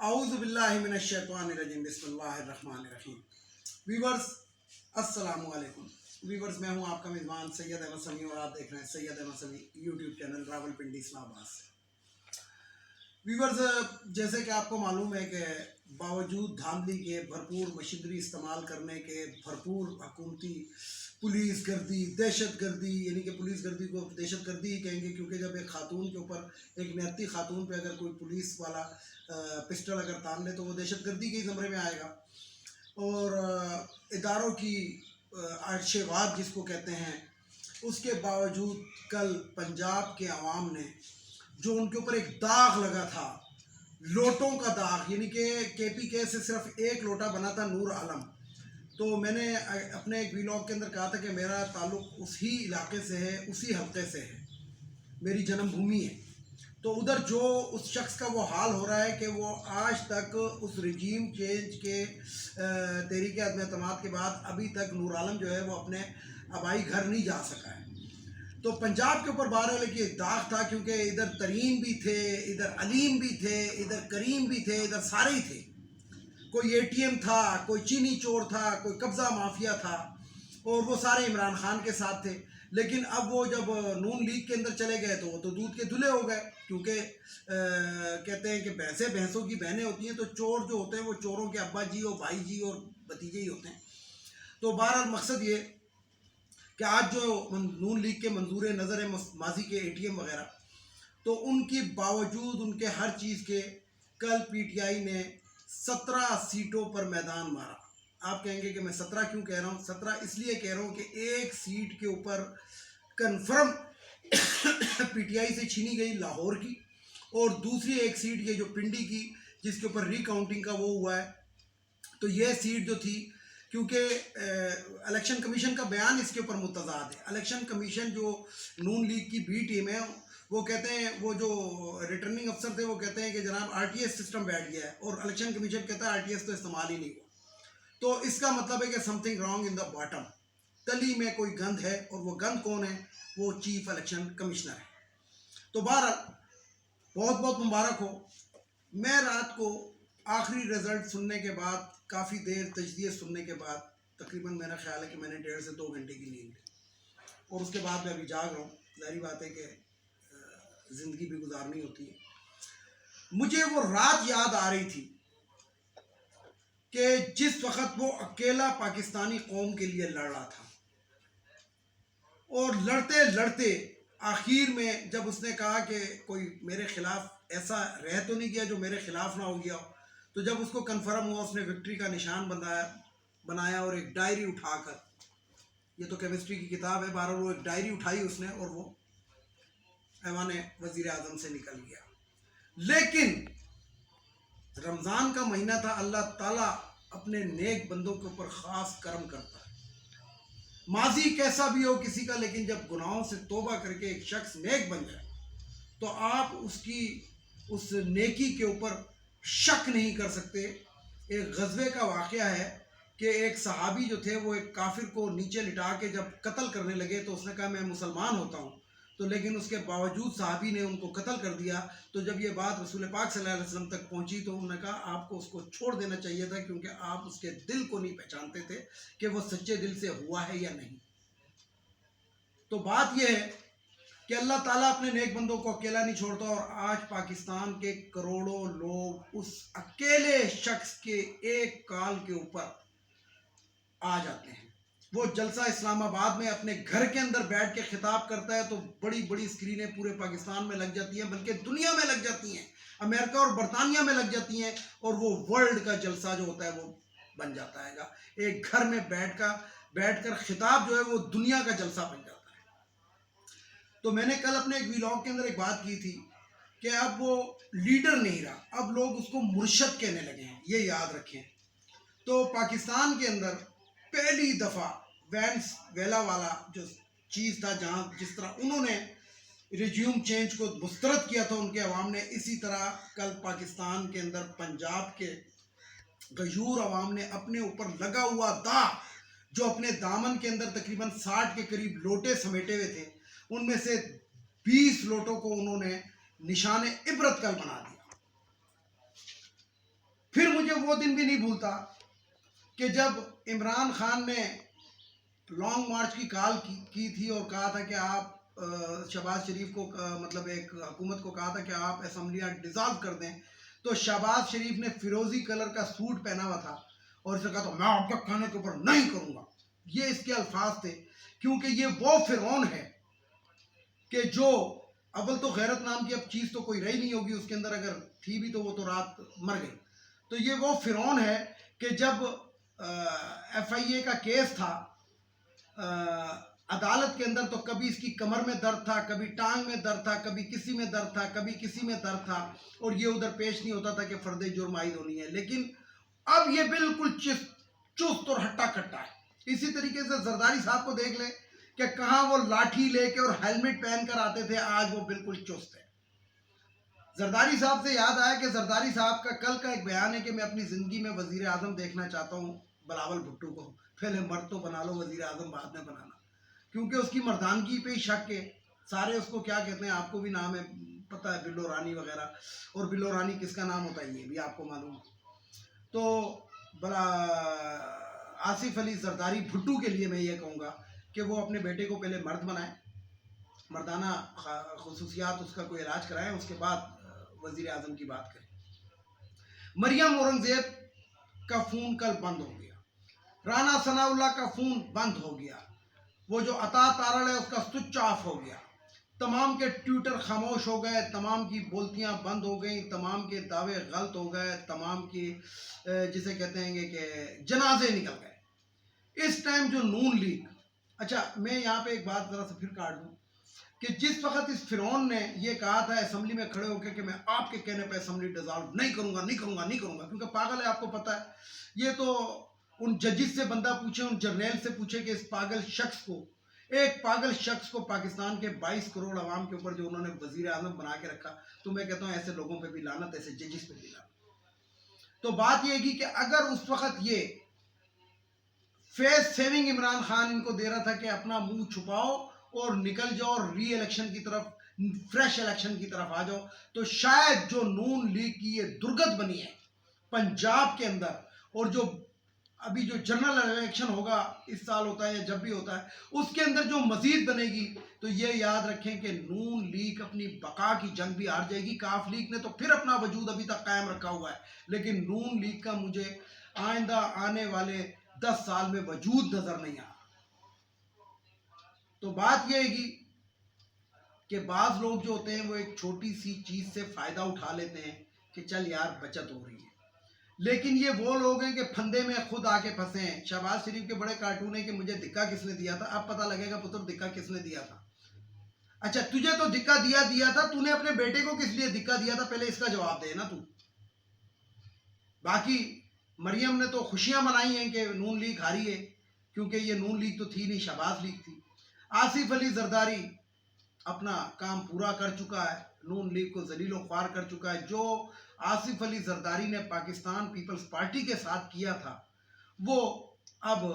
आऊज़ु बिल्लाहि मिनश शैतानिर रजीम बिस्मिल्लाहिर रहमानिर रहीम। व्यूवर्स अस्सलामु अलैकुम। व्यूवर्स मैं हूं आपका मेज़बान सैयद अहमद समी और आप देख रहे हैं सैयद अहमद समी यूट्यूब चैनल रावलपिंडी इस्लामाबाद से। व्यूवर्स जैसे कि आपको मालूम है कि बावजूद धांधली के भरपूर मशीनरी इस्तेमाल करने के भरपूर हुकूमती पुलिस गर्दी दहशत गर्दी, यानी कि पुलिस गर्दी को दहशत गर्दी ही कहेंगे, क्योंकि जब एक खातून के ऊपर, एक नियति खातून पे अगर कोई पुलिस वाला पिस्टल अगर तान ले तो वो दहशत गर्दी के ज़मरे में आएगा। और इदारों की आर्शिवाद जिसको कहते हैं, उसके बावजूद कल पंजाब के अवाम ने जो उनके ऊपर एक दाग लगा था, लोटों का दाग, यानी कि KPK से सिर्फ एक लोटा बना था नूर आलम। तो मैंने अपने एक व्लॉग के अंदर कहा था कि मेरा ताल्लुक़ उसी इलाके से है, उसी हल्के से है, मेरी जन्मभूमि है। तो उधर जो उस शख्स का वो हाल हो रहा है कि वो आज तक उस रजीम चेंज के तहरीक अदम एतमाद के बाद अभी तक नूर आलम जो है वो अपने आबाई घर नहीं जा सका है। तो पंजाब के ऊपर बहरहाल की एक दाग था, क्योंकि इधर तरीन भी थे, इधर अलीम भी थे, इधर करीम भी थे, इधर सारे ही थे। कोई ATM था, कोई चीनी चोर था, कोई कब्ज़ा माफिया था, और वो सारे इमरान खान के साथ थे। लेकिन अब वो जब नून लीग के अंदर चले गए तो वो तो दूध के धुले हो गए, क्योंकि कहते हैं कि भैंसें भैंसों की बहनें होती हैं, तो चोर जो होते हैं वो चोरों के अब्बा जी और भाई जी और भतीजे ही होते हैं। तो बहरहाल मकसद ये कि आज जो नून लीग के मंजूर नज़र है माजी के ATM वगैरह, तो उनके बावजूद उनके हर चीज़ के कल PTI ने 17 सीटों पर मैदान मारा। आप कहेंगे कि मैं 17 क्यों कह रहा हूँ? 17 इसलिए कह रहा हूँ कि एक सीट के ऊपर कन्फर्म PTI से छीनी गई लाहौर की, और दूसरी एक सीट ये जो पिंडी की जिसके ऊपर रिकाउंटिंग का वो हुआ है। तो ये सीट जो थी, क्योंकि इलेक्शन कमीशन का बयान इसके ऊपर मुतज़ाद है। इलेक्शन कमीशन जो नून लीग की B टीम है, वो कहते हैं, वो जो रिटर्निंग अफसर थे वो कहते हैं कि जनाब RTS सिस्टम बैठ गया है, और इलेक्शन कमीशन कहता है RTS तो इस्तेमाल ही नहीं हुआ। तो इसका मतलब है कि something wrong in the bottom, तली में कोई गंद है, और वो गंद कौन है? वो चीफ इलेक्शन कमिश्नर है। तो बहरहाल बहुत बहुत मुबारक हो। मैं रात को आखिरी रिज़ल्ट सुनने के बाद, काफ़ी देर तजदिए सुनने के बाद, तकरीबन मेरा ख्याल है कि मैंने 1.5 से 2 घंटे की नींद ली, और उसके बाद मैं अभी जाग रहा हूँ। ज़ाहिर बात है कि ज़िंदगी भी गुजारनी होती है। मुझे वो रात याद आ रही थी कि जिस वक़्त वो अकेला पाकिस्तानी कौम के लिए लड़ रहा था, और लड़ते लड़ते आखिर में जब उसने कहा कि कोई मेरे ख़िलाफ़ ऐसा रह तो नहीं गया जो मेरे ख़िलाफ़ ना हो गया हो, तो जब उसको कन्फर्म हुआ, उसने विक्ट्री का निशान बनाया और एक डायरी उठाकर, ये तो केमिस्ट्री की किताब है, बहरहाल वो एक डायरी उठाई उसने, और वो ऐवान वज़ीर आज़म से निकल गया। लेकिन रमज़ान का महीना था, अल्लाह ताला अपने नेक बंदों के ऊपर ख़ास करम करता है। माजी कैसा भी हो किसी का, लेकिन जब गुनाहों से तौबा करके एक शख्स नेक बन जाए तो आप उसकी उस नेकी के ऊपर शक नहीं कर सकते। एक ग़ज़वे का वाक़या है कि एक सहाबी जो थे वो एक काफिर को नीचे लिटा के जब कत्ल करने लगे, तो उसने कहा मैं मुसलमान होता हूँ, तो लेकिन उसके बावजूद सहाबी ने उनको कत्ल कर दिया। तो जब ये बात रसूल पाक सल्लल्लाहु अलैहि वसल्लम तक पहुँची तो उन्होंने कहा आपको उसको छोड़ देना चाहिए था, क्योंकि आप उसके दिल को नहीं पहचानते थे कि वो सच्चे दिल से हुआ है या नहीं। तो बात यह है कि अल्लाह ताला अपने नेक बंदों को अकेला नहीं छोड़ता, और आज पाकिस्तान के करोड़ों लोग उस अकेले शख्स के एक कॉल के ऊपर आ जाते हैं। वो जलसा इस्लामाबाद में अपने घर के अंदर बैठ के खिताब करता है, तो बड़ी बड़ी स्क्रीनें पूरे पाकिस्तान में लग जाती हैं, बल्कि दुनिया में लग जाती हैं, अमेरिका और बरतानिया में लग जाती हैं, और वो वर्ल्ड का जलसा जो होता है वो बन जाता है। एक घर में बैठकर खिताब जो है वो दुनिया का जलसा बन जाता है। तो मैंने कल अपने एक व्लॉग के अंदर एक बात की थी कि अब वो लीडर नहीं रहा, अब लोग उसको मुर्शद कहने लगे हैं, ये याद रखें। तो पाकिस्तान के अंदर पहली दफ़ा वेला वाला जो चीज़ था, जहाँ जिस तरह उन्होंने रिज्यूम चेंज को मुस्तरद किया था उनके अवाम ने, इसी तरह कल पाकिस्तान के अंदर पंजाब के गयूर अवाम ने अपने ऊपर लगा हुआ दाग, जो अपने दामन के अंदर तकरीबन 60 के करीब लोटे समेटे हुए थे, उनमें से 20 लोटों को उन्होंने निशान इबरत कल बना दिया। وہ دن بھی نہیں بھولتا کہ جب عمران خان نے لانگ مارچ کی کال کی تھی اور کہا تھا کہ آپ شہباز شریف کو مطلب ایک حکومت کو کہا تھا کہ آپ اسمبلیاں ڈیزالو کر دیں، تو شہباز شریف نے فیروزی کلر کا سوٹ پہنا ہوا تھا اور اسے کہا تھا میں آپ کا کھانے کے اوپر نہیں کروں گا. یہ اس کے الفاظ تھے، کیونکہ یہ وہ فرعون ہے کہ جو اول تو غیرت نام کی اب چیز تو کوئی رہی نہیں ہوگی اس کے اندر، اگر تھی بھی تو وہ تو رات مر گئی. تو یہ وہ فرعون ہے کہ جب ایف آئی اے کا کیس تھا عدالت کے اندر، تو کبھی اس کی کمر میں درد تھا، کبھی ٹانگ میں درد تھا، کبھی کسی میں درد تھا، کبھی کسی میں درد تھا، اور یہ ادھر پیش نہیں ہوتا تھا کہ فرد جرم عائد ہونی ہے. لیکن اب یہ بالکل چست اور ہٹا کٹا ہے. اسی طریقے سے زرداری صاحب کو دیکھ لیں کہ کہاں وہ لاٹھی لے کے اور ہیلمٹ پہن کر آتے تھے، آج وہ بالکل چست ہے. زرداری صاحب سے یاد آیا کہ زرداری صاحب کا کل کا ایک بیان ہے کہ میں اپنی زندگی میں وزیر اعظم دیکھنا چاہتا ہوں بلاول بھٹو کو. پہلے مرد تو بنا لو، وزیر اعظم بعد میں بنانا، کیونکہ اس کی مردانگی پہ ہی شک ہے. سارے اس کو کیا کہتے ہیں، آپ کو بھی نام ہے پتہ ہے، بلو رانی وغیرہ. اور بلو رانی کس کا نام ہوتا ہے یہ بھی آپ کو معلوم. تو بلا آصف علی زرداری بھٹو کے لیے میں یہ کہوں گا کہ وہ اپنے بیٹے کو پہلے مرد بنائیں، مردانہ خصوصیات اس کا کوئی علاج کرائیں، اس کے بعد وزیر اعظم کی بات کریں. مریم اورنگزیب کا فون کل بند ہو گیا، رانا ثناء اللہ کا فون بند ہو گیا، وہ جو عطا تارڑ ہے اس کا سوئچ آف ہو گیا، تمام کے ٹویٹر خاموش ہو گئے، تمام کی بولتیاں بند ہو گئیں، تمام کے دعوے غلط ہو گئے، تمام کی جسے کہتے ہیں کہ جنازے نکل گئے. اس ٹائم جو نون لیگ، اچھا میں یہاں پہ ایک بات ذرا سے پھر کاٹ دوں کہ جس وقت اس فرعون نے یہ کہا تھا اسمبلی میں کھڑے ہو کے کہ میں آپ کے کہنے پہ اسمبلی ڈیزالو نہیں کروں گا نہیں کروں گا نہیں کروں گا، کیونکہ پاگل ہے، آپ کو پتہ ہے. یہ تو ان ججز سے بندہ پوچھے، ان جرنیل سے پوچھے کہ اس پاگل شخص کو، ایک پاگل شخص کو پاکستان کے 22 کروڑ عوام کے اوپر جو انہوں نے وزیر اعظم بنا کے رکھا، تو میں کہتا ہوں ایسے لوگوں پہ بھی لعنت، ایسے ججز پہ بھی لعنت. تو بات یہ ہے کہ اگر اس وقت یہ فیس سیونگ عمران خان ان کو دے رہا تھا کہ اپنا منہ چھپاؤ اور نکل جاؤ اور ری الیکشن کی طرف، فریش الیکشن کی طرف آ جاؤ، تو شاید جو نون لیگ کی یہ درگت بنی ہے پنجاب کے اندر، اور جو ابھی جو جنرل الیکشن ہوگا اس سال ہوتا ہے یا جب بھی ہوتا ہے، اس کے اندر جو مزید بنے گی، تو یہ یاد رکھیں کہ نون لیگ اپنی بقا کی جنگ بھی ہار جائے گی. کاف لیگ نے تو پھر اپنا وجود ابھی تک قائم رکھا ہوا ہے، لیکن نون لیگ کا مجھے آئندہ آنے والے 10 سال میں وجود نظر نہیں آ رہا. تو بات یہ ہے کہ بعض لوگ جو ہوتے ہیں وہ ایک چھوٹی سی چیز سے فائدہ اٹھا لیتے ہیں کہ چل یار بچت ہو رہی ہے، لیکن یہ وہ لوگ ہیں کہ پھندے میں خود آ کے پھنسے ہیں. شہباز شریف کے بڑے کارٹون ہیں کہ مجھے دھکا کس نے دیا تھا. اب پتہ لگے گا پتر دھکا کس نے دیا تھا. اچھا تجھے تو دھکا دیا تھا، تو نے اپنے بیٹے کو کس لیے دھکا دیا تھا، پہلے اس کا جواب دے نا تو. باقی مریم نے تو خوشیاں منائی ہیں کہ نون لیگ ہاری ہے، کیونکہ یہ نون لیگ تو تھی نہیں، شہباز لیگ تھی. آصف علی زرداری اپنا کام پورا کر چکا ہے، نون لیگ کو ذلیل و خوار کر چکا ہے. جو آصف علی زرداری نے پاکستان پیپلز پارٹی کے ساتھ کیا تھا، وہ اب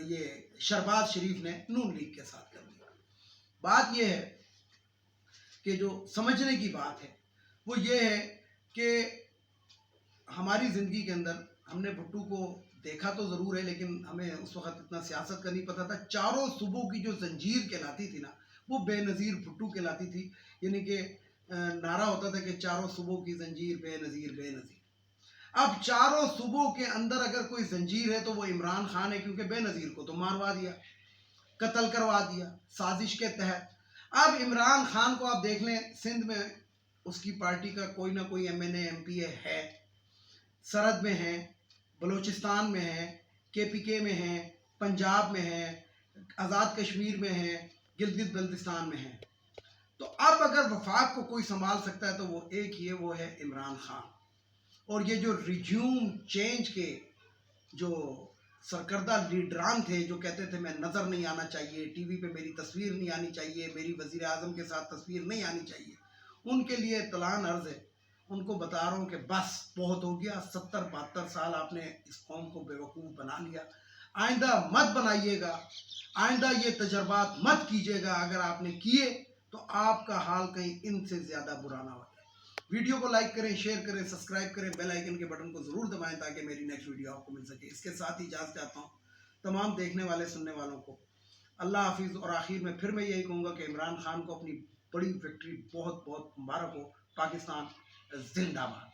یہ شہباز شریف نے نون لیگ کے ساتھ کر دیا. بات یہ ہے کہ جو سمجھنے کی بات ہے وہ یہ ہے کہ ہماری زندگی کے اندر ہم نے بھٹو کو دیکھا تو ضرور ہے، لیکن ہمیں اس وقت اتنا سیاست کا نہیں پتا تھا. چاروں صوبوں کی جو زنجیر کہلاتی تھی نا، وہ بے نظیر بھٹو کہلاتی تھی. یعنی کہ نعرہ ہوتا تھا کہ چاروں صوبوں کی زنجیر بے نظیر بے نظیر. اب چاروں صوبوں کے اندر اگر کوئی زنجیر ہے تو وہ عمران خان ہے، کیونکہ بے نظیر کو تو ماروا دیا، قتل کروا دیا سازش کے تحت. اب عمران خان کو آپ دیکھ لیں، سندھ میں اس کی پارٹی کا کوئی نہ کوئی M N A M P A ہے، سرحد میں ہیں، بلوچستان میں ہیں، کے پی کے میں ہیں، پنجاب میں ہیں، آزاد کشمیر میں ہیں، گلگت بلتستان میں ہیں. تو اب اگر وفاق کو کوئی سنبھال سکتا ہے تو وہ ایک ہی ہے، وہ ہے عمران خان. اور یہ جو ریجیوم چینج کے جو سرکردہ لیڈران تھے، جو کہتے تھے میں نظر نہیں آنا چاہیے، ٹی وی پہ میری تصویر نہیں آنی چاہیے، میری وزیر اعظم کے ساتھ تصویر نہیں آنی چاہیے، ان کے لیے اطلاع عرض ہے. ان کو بتا رہا ہوں کہ بس بہت ہو گیا، 70-72 سال آپ نے اس قوم کو بیوقوف بنا لیا. آئندہ مت بنائیے گا، آئندہ یہ تجربات مت کیجیے گا. اگر آپ نے کیے تو آپ کا حال کہیں ان سے زیادہ برا نہ ہو جائے. वीडियो को लाइक करें, शेयर करें, सब्सक्राइब करें, बेल आइकन के बटन को ज़रूर दबाएं ताकि मेरी नेक्स्ट वीडियो आपको मिल सके। इसके साथ ही इजाज़त चाहता हूँ तमाम देखने वाले सुनने वालों को। अल्लाह हाफिज़। और आखिर में फिर मैं यही कहूँगा कि इमरान खान को अपनी बड़ी विक्ट्री बहुत बहुत मुबारक हो। पाकिस्तान जिंदाबाद।